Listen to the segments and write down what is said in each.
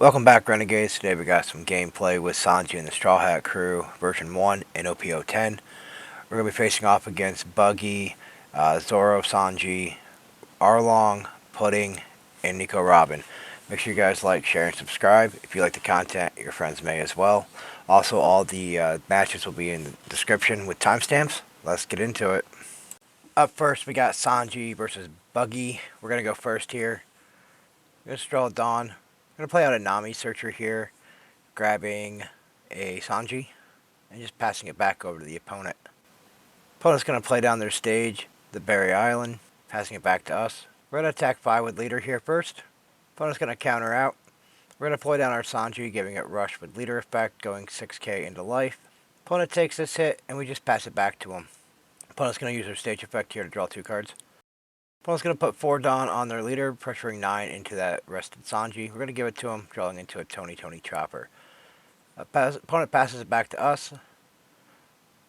Welcome back, Renegades. Today we got some gameplay with Sanji and the Straw Hat Crew, version 1 in OPO 10. We're going to be facing off against Buggy, Zoro Sanji, Arlong, Pudding, and Nico Robin. Make sure you guys like, share, and subscribe. If you like the content, your friends may as well. Also, all the matches will be in the description with timestamps. Let's get into it. Up first, we got Sanji versus Buggy. We're going to go first here. We're going to draw Dawn. I'm going to play out a Nami searcher here, grabbing a Sanji, and just passing it back over to the opponent. Opponent's going to play down their stage, the Berry Island, passing it back to us. We're going to attack 5 with leader here first. Opponent's going to counter out. We're going to play down our Sanji, giving it rush with leader effect, going 6k into life. Opponent takes this hit, and we just pass it back to him. Opponent's going to use their stage effect here to draw 2 cards. Opponent's going to put 4 Dawn on their leader, pressuring 9 into that rested Sanji. We're going to give it to him, drawing into a Tony Chopper. Opponent passes it back to us.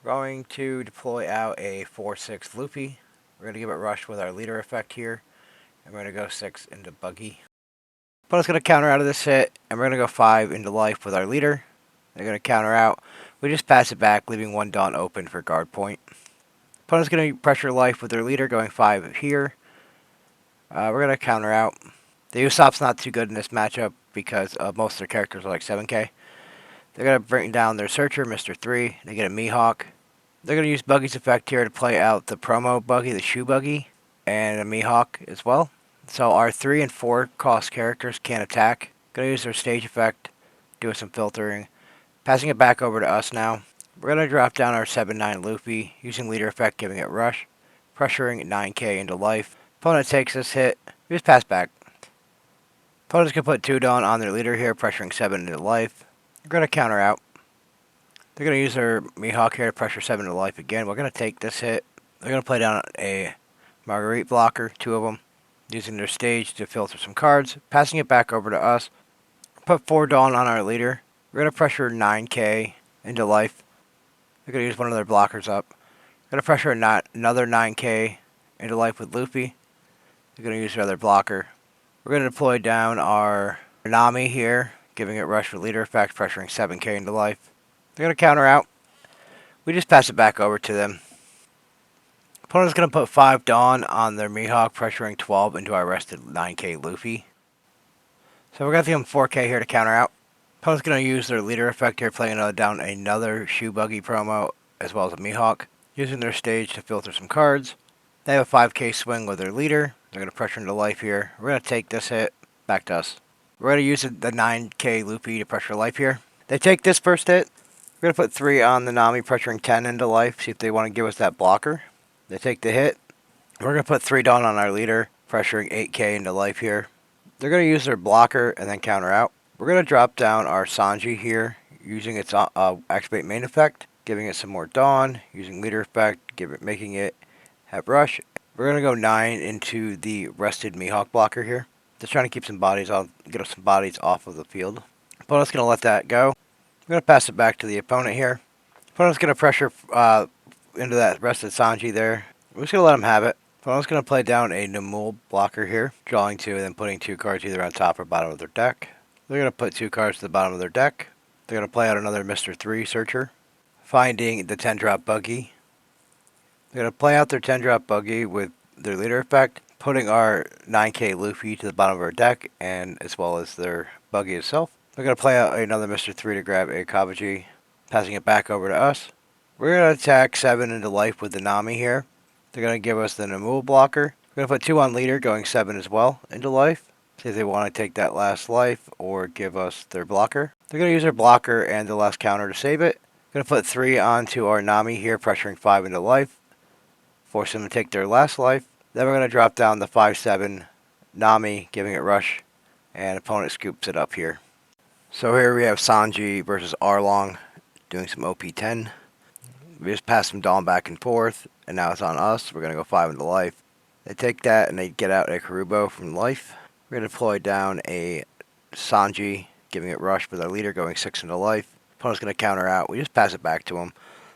We're going to deploy out a 4/6 Luffy. We're going to give it rush with our leader effect here. And we're going to go 6 into Buggy. Opponent's going to counter out of this hit, and we're going to go 5 into life with our leader. They're going to counter out. We just pass it back, leaving 1 Dawn open for guard point. Opponent's going to pressure life with their leader, going 5 here. We're going to counter out. The Usopp's not too good in this matchup because most of their characters are like 7k. They're going to bring down their Searcher, Mr. 3. They get a Mihawk. They're going to use Buggy's effect here to play out the promo Buggy, the Shoe Buggy, and a Mihawk as well. So our 3 and 4 cost characters can't attack. Going to use their stage effect, doing some filtering. Passing it back over to us now. We're going to drop down our 7/9 Luffy, using leader effect, giving it rush, pressuring 9k into life. Opponent takes this hit. We just pass back. Opponent's going to put 2 Dawn on their leader here, pressuring 7 into life. We're going to counter out. They're going to use their Mihawk here to pressure 7 into life again. We're going to take this hit. They're going to play down a Marguerite blocker, 2 of them, using their stage to filter some cards, passing it back over to us. Put 4 Dawn on our leader. We're going to pressure 9k into life. They're going to use one of their blockers up. We're going to pressure another 9k into life with Luffy. They're going to use their other blocker. We're going to deploy down our Nami here, giving it rush with leader effect, pressuring 7k into life. They're going to counter out. We just pass it back over to them. Opponent's going to put 5 Dawn on their Mihawk, pressuring 12 into our rested 9k Luffy. So we're going to give them 4k here to counter out. Opponent's going to use their leader effect here, playing down another Shoe Buggy promo, as well as a Mihawk, using their stage to filter some cards. They have a 5k swing with their leader. They're going to pressure into life here. We're going to take this hit back to us. We're going to use the 9k Luffy to pressure life here. They take this first hit. We're going to put 3 on the Nami, pressuring 10 into life. See if they want to give us that blocker. They take the hit. We're going to put 3 Dawn on our leader, pressuring 8k into life here. They're going to use their blocker and then counter out. We're going to drop down our Sanji here, using its activate main effect, giving it some more Dawn, using leader effect, making it have rush. We're going to go 9 into the rested Mihawk blocker here. Just trying to keep some bodies off, get us some bodies off of the field. Opponent's going to let that go. We're going to pass it back to the opponent here. Opponent's going to pressure into that rested Sanji there. We're just going to let him have it. Opponent's going to play down a Namul blocker here, drawing 2 and then putting 2 cards either on top or bottom of their deck. They're going to put 2 cards to the bottom of their deck. They're going to play out another Mr. 3 Searcher, finding the 10-drop Buggy. They're going to play out their 10-drop Buggy with their leader effect, putting our 9k Luffy to the bottom of our deck, and as well as their Buggy itself. They're going to play out another Mr. 3 to grab a Kabuji, passing it back over to us. We're going to attack 7 into life with the Nami here. They're going to give us the Namul blocker. We're going to put 2 on leader, going 7 as well into life. See if they want to take that last life or give us their blocker. They're going to use their blocker and the last counter to save it. Going to put 3 onto our Nami here, pressuring 5 into life. Force them to take their last life. Then we're going to drop down the 5/7 Nami, giving it rush, and opponent scoops it up here. So here we have Sanji versus Arlong, doing some OP10. We just passed some Dawn back and forth, and now it's on us. We're going to go 5 into life. They take that, and they get out a Karubo from life. We're going to deploy down a Sanji, giving it rush with our leader, going 6 into life. Opponent's going to counter out. We just pass it back to him.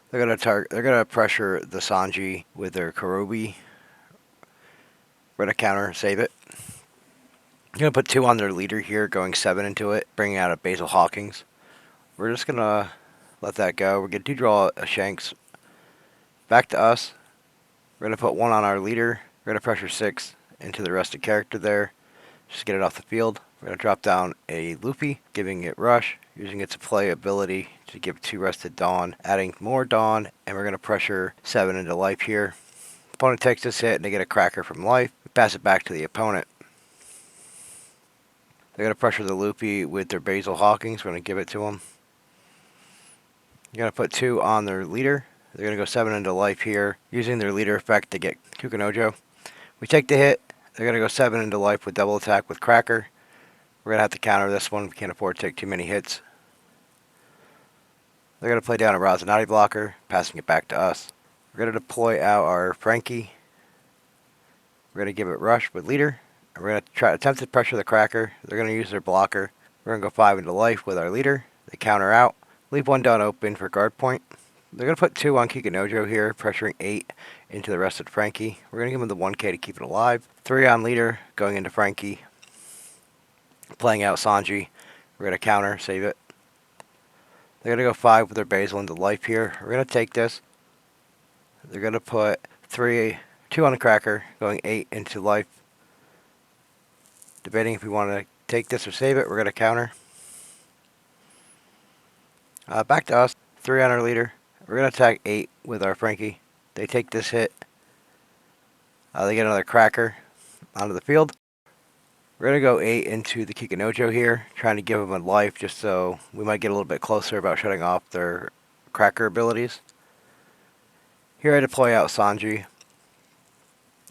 They're going to pressure the Sanji with their Karubi. We're going to counter, save it. I'm going to put 2 on their leader here, going 7 into it, bringing out a Basil Hawkins. We're just going to let that go. We're going to draw a Shanks. Back to us. We're going to put 1 on our leader. We're going to pressure 6 into the rested character there. Just get it off the field. We're going to drop down a Loopy, giving it Rush, using its play ability to give 2 rested Dawn, adding more Dawn, and we're going to pressure 7 into life here. Opponent takes this hit and they get a cracker from life. We pass it back to the opponent. They're going to pressure the Loopy with their Basil Hawkins. We're going to give it to them. You're going to put 2 on their leader. They're going to go 7 into life here, using their leader effect to get Kukinojo. We take the hit. They're going to go 7 into life with double attack with Cracker. We're going to have to counter this one. We can't afford to take too many hits. They're going to play down a Razanati blocker, passing it back to us. We're going to deploy out our Frankie. We're going to give it Rush with leader. And we're going to attempt to pressure the Cracker. They're going to use their blocker. We're going to go 5 into life with our leader. They counter out. Leave 1 Dawn open for guard point. They're going to put 2 on Kikinojo here, pressuring 8 into the rested Frankie. We're going to give him the 1K to keep it alive. 3 on leader, going into Frankie. Playing out Sanji. We're going to counter, save it. They're going to go 5 with their Basil into life here. We're going to take this. They're going to put 2 on the Cracker, going 8 into life. Debating if we want to take this or save it. We're going to counter. Back to us. 3 on our leader. We're going to attack 8 with our Frankie. They take this hit. They get another Cracker onto the field. We're going to go 8 into the Kikinojo here, trying to give them a life just so we might get a little bit closer about shutting off their Cracker abilities. Here I deploy out Sanji,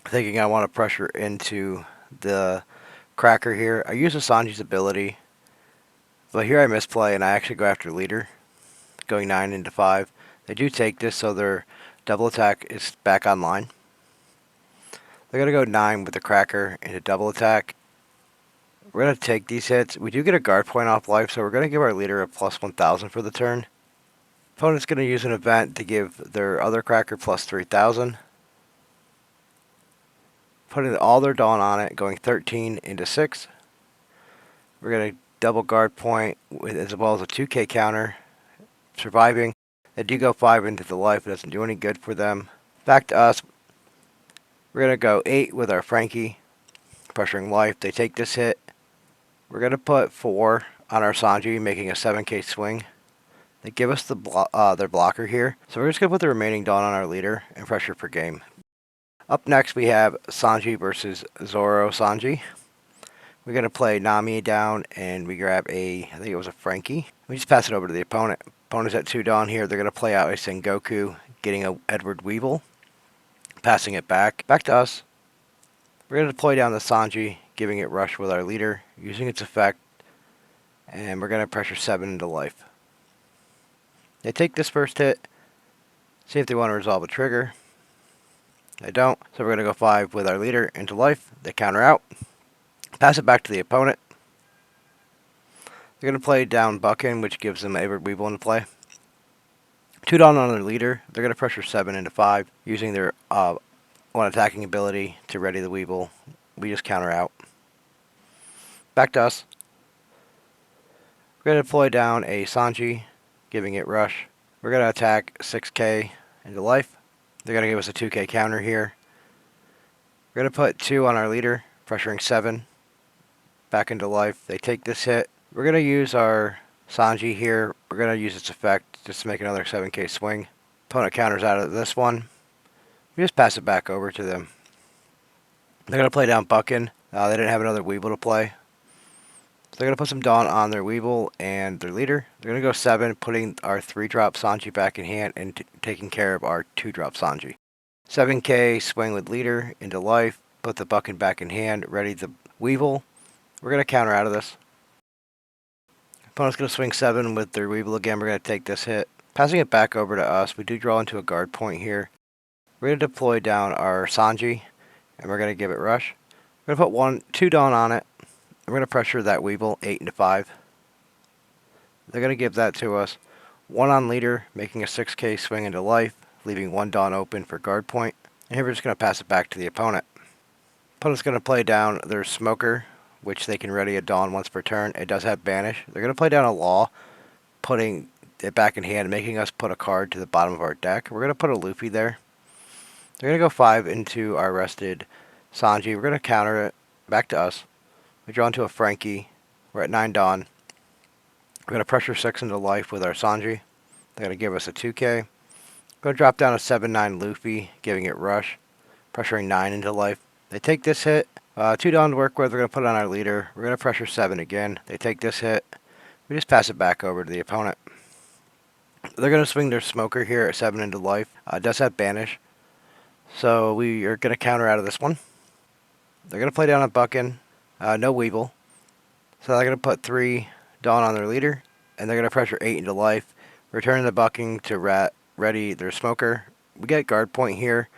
thinking I want to pressure into the Cracker here. I use a Sanji's ability, but here I misplay and I actually go after leader, going 9 into 5. They do take this, so their double attack is back online. They're going to go 9 with the Cracker into double attack. We're going to take these hits. We do get a guard point off life, so we're going to give our leader a plus 1,000 for the turn. Opponent's going to use an event to give their other Cracker plus 3,000. Putting all their Dawn on it, going 13 into 6. We're going to double guard point with, as well as a 2K counter. Surviving. They do go 5 into the life. It doesn't do any good for them. Back to us. We're going to go 8 with our Frankie. Pressuring life. They take this hit. We're going to put 4 on our Sanji, making a 7K swing. They give us their blocker here. So we're just going to put the remaining Dawn on our leader and pressure per game. Up next we have Sanji versus Zoro Sanji. We're going to play Nami down and we grab I think it was a Frankie. We just pass it over to the opponent. Opponent's at 2 Dawn here. They're going to play out a Sengoku, getting a Edward Weevil. Passing it back. Back to us. We're going to deploy down the Sanji, giving it Rush with our leader, using its effect. And we're going to pressure 7 into life. They take this first hit. See if they want to resolve a trigger. They don't. So we're going to go 5 with our leader into life. They counter out. Pass it back to the opponent. They're going to play down Buckin, which gives them Edward Weevil into play. 2 Dawn on their leader. They're going to pressure 7 into 5, using their one attacking ability to ready the Weevil. We just counter out. Back to us. We're going to deploy down a Sanji, giving it Rush. We're going to attack 6K into life. They're going to give us a 2K counter here. We're going to put 2 on our leader, pressuring 7 back into life. They take this hit. We're going to use our Sanji here. We're going to use its effect just to make another 7K swing. Opponent counters out of this one. We just pass it back over to them. They're going to play down Buckin. They didn't have another Weevil to play. So they're going to put some Dawn on their Weevil and their leader. They're going to go 7, putting our 3-drop Sanji back in hand and taking care of our 2-drop Sanji. 7K swing with leader into life. Put the Buckin back in hand. Ready the Weevil. We're going to counter out of this. Opponent's going to swing 7 with their Weevil again. We're going to take this hit. Passing it back over to us. We do draw into a guard point here. We're going to deploy down our Sanji, and we're going to give it Rush. We're going to put 2 Dawn on it. We're going to pressure that Weevil 8 into 5. They're going to give that to us. 1 on leader, making a 6K swing into life, leaving 1 Dawn open for guard point. And here we're just going to pass it back to the opponent. Opponent's going to play down their Smoker which they can ready a Dawn once per turn. It does have Banish. They're going to play down a Law, putting it back in hand, making us put a card to the bottom of our deck. We're going to put a Luffy there. They're going to go 5 into our rested Sanji. We're going to counter it back to us. We draw into a Frankie. We're at 9 Dawn. We're going to pressure 6 into life with our Sanji. They're going to give us a 2K. Going to drop down a 7-9 Luffy, giving it Rush. Pressuring 9 into life. They take this hit. 2 Dawn to work with. We're going to put it on our leader. We're going to pressure 7 again. They take this hit. We just pass it back over to the opponent. They're going to swing their Smoker here at 7 into life. It does have Banish. So we are going to counter out of this one. They're going to play down a Buckin. No Weevil. So they're going to put 3 Dawn on their leader. And they're going to pressure 8 into life. Returning the Bucking to ready their Smoker. We get guard point here.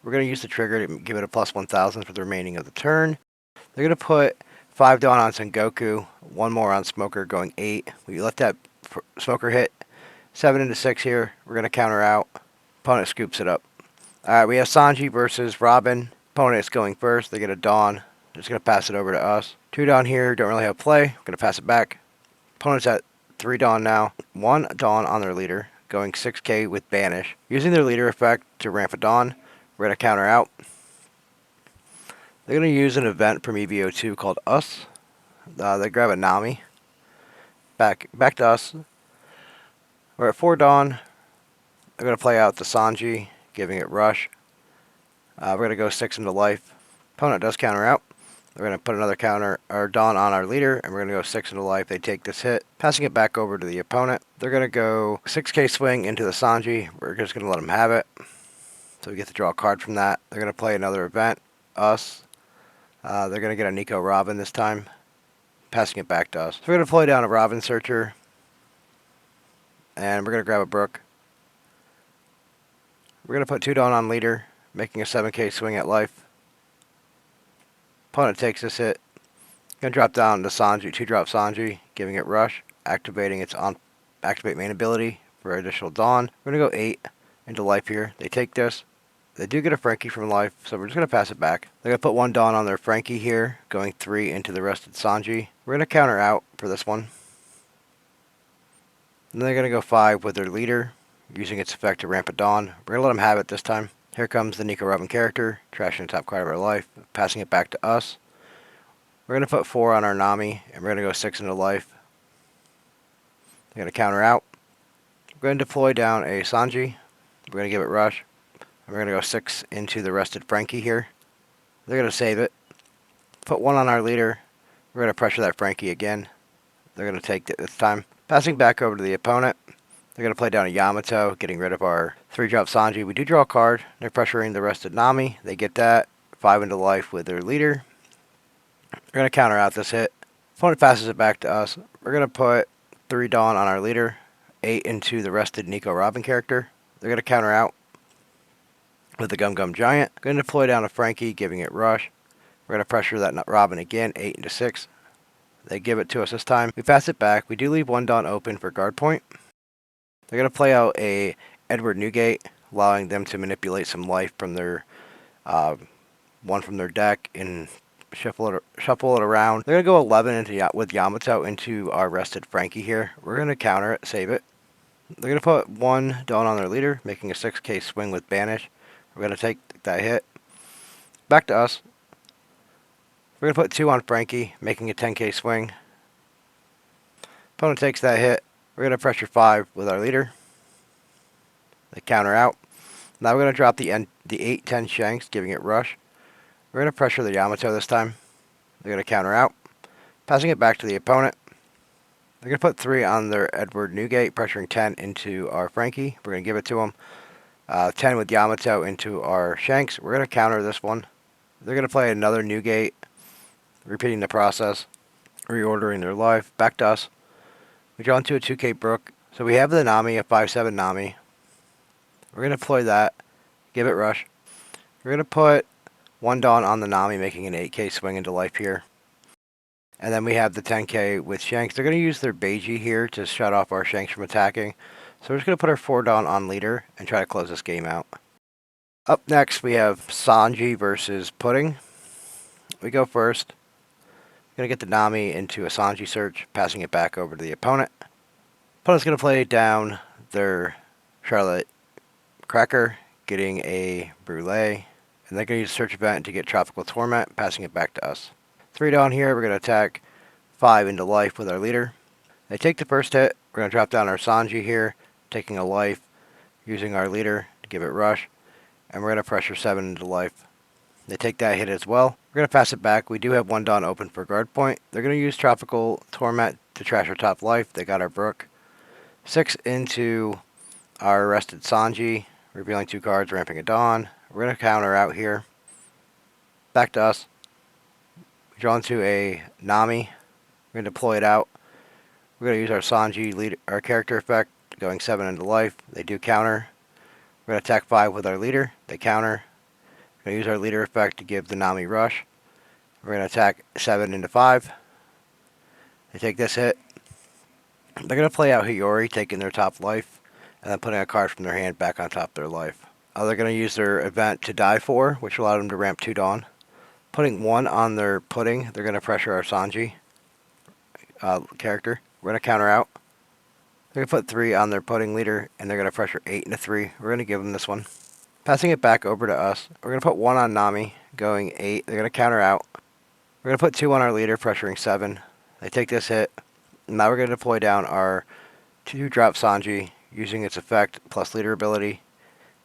We're going to use the trigger to give it a plus 1,000 for the remaining of the turn. They're going to put 5 Dawn on Sengoku. 1 more on Smoker, going 8. We let that Smoker hit. 7 into 6 here. We're going to counter out. Opponent scoops it up. Alright, we have Sanji versus Robin. Opponent is going first. They get a Dawn. Just going to pass it over to us. 2 Dawn here. Don't really have play. We're going to pass it back. Opponent's at 3 Dawn now. 1 Dawn on their leader. Going 6k with Banish. Using their leader effect to ramp a Dawn. We're going to counter out. They're going to use an event from EVO2 called Us. They grab a Nami. Back to us. We're at 4 Dawn. They're going to play out the Sanji, giving it Rush. We're going to go 6 into life. Opponent does counter out. We're going to put another counter or Dawn on our leader, and we're going to go 6 into life. They take this hit, passing it back over to the opponent. They're going to go 6k swing into the Sanji. We're just going to let them have it. So we get to draw a card from that. They're going to play another event, Us. They're going to get a Nico Robin this time, passing it back to us. So we're going to play down a Robin Searcher, and we're going to grab a Brook. We're going to put 2 Dawn on leader, making a 7k swing at life. Opponent takes this hit. Going to drop down to Sanji, 2-drop Sanji, giving it Rush, activating its activate main ability for additional Dawn. We're going to go 8 into life here. They take this. They do get a Frankie from life, so we're just going to pass it back. They're going to put 1 Dawn on their Frankie here, going 3 into the rested Sanji. We're going to counter out for this one. And then they're going to go 5 with their leader, using its effect to ramp a Dawn. We're going to let them have it this time. Here comes the Nico Robin character, trashing the top card of our life, passing it back to us. We're going to put 4 on our Nami, and we're going to go 6 into life. They're going to counter out. We're going to deploy down a Sanji. We're going to give it Rush. And we're going to go 6 into the rested Frankie here. They're going to save it. Put 1 on our leader. We're going to pressure that Frankie again. They're going to take it this time. Passing back over to the opponent. They're going to play down a Yamato, getting rid of our 3-drop Sanji. We do draw a card. They're pressuring the rested Nami. They get that. 5 into life with their leader. We're going to counter out this hit. Opponent passes it back to us. We're going to put 3 Dawn on our leader. 8 into the rested Nico Robin character. They're going to counter out with the Gum Gum Giant. Going to deploy down a Frankie, giving it Rush. We're going to pressure that Robin again. 8 into 6. They give it to us this time. We pass it back. We do leave 1 Dawn open for guard point. They're going to play out a Edward Newgate, allowing them to manipulate some life from their one from their deck and shuffle it around. They're going to go 11 with Yamato into our rested Frankie here. We're going to counter it, save it. They're going to put 1 Dawn on their leader, making a 6k swing with Banish. We're going to take that hit. Back to us. We're going to put 2 on Frankie, making a 10k swing. Opponent takes that hit. We're going to pressure 5 with our leader. They counter out. Now we're going to drop the 8-10 Shanks, giving it Rush. We're going to pressure the Yamato this time. They're going to counter out. Passing it back to the opponent. They're going to put 3 on their Edward Newgate, pressuring 10 into our Frankie. We're going to give it to them. 10 with Yamato into our Shanks. We're going to counter this one. They're going to play another Newgate, repeating the process, reordering their life. Back to us. We draw into a 2k Brook. So we have the Nami, a 5-7 Nami. We're going to deploy that, give it Rush. We're going to put 1 Dawn on the Nami, making an 8k swing into life here. And then we have the 10k with Shanks. They're going to use their Beiji here to shut off our Shanks from attacking. So we're just going to put our 4 Dawn on leader and try to close this game out. Up next, we have Sanji versus Pudding. We go first. Going to get the Nami into a Sanji search, passing it back over to the opponent. Opponent's going to play down their Charlotte Cracker, getting a Brulee. And they're going to use search event to get Tropical Torment, passing it back to us. 3 down here, we're going to attack 5 into life with our leader. They take the first hit. We're going to drop down our Sanji here, taking a life, using our leader to give it rush. And we're going to pressure 7 into life. They take that hit as well. We're going to pass it back. We do have 1 Dawn open for guard point. They're going to use Tropical Torment to trash our top life. They got our Brook. 6 into our arrested Sanji, revealing 2 cards, ramping a Dawn. We're going to counter out here. Back to us. We draw into a Nami. We're going to deploy it out. We're going to use our Sanji lead, our character effect, going 7 into life. They do counter. We're going to attack 5 with our leader. They counter. We're going to use our leader effect to give the Nami rush. We're going to attack 7 into 5. They take this hit. They're going to play out Hiyori, taking their top life, and then putting a card from their hand back on top of their life. They're going to use their event to die 4, which allowed them to ramp 2 Dawn. Putting 1 on their pudding, they're going to pressure our Sanji character. We're going to counter out. They're going to put 3 on their pudding leader, and they're going to pressure 8 into 3. We're going to give them this one. Passing it back over to us. We're going to put 1 on Nami, going 8. They're going to counter out. We're going to put 2 on our leader, pressuring 7. They take this hit. Now we're going to deploy down our 2-drop Sanji, using its effect plus leader ability,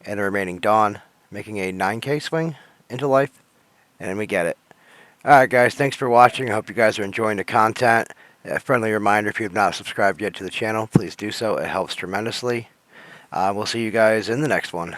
and the remaining Dawn, making a 9k swing into life, and we get it. Alright guys, thanks for watching. I hope you guys are enjoying the content. A friendly reminder, if you have not subscribed yet to the channel, please do so. It helps tremendously. We'll see you guys in the next one.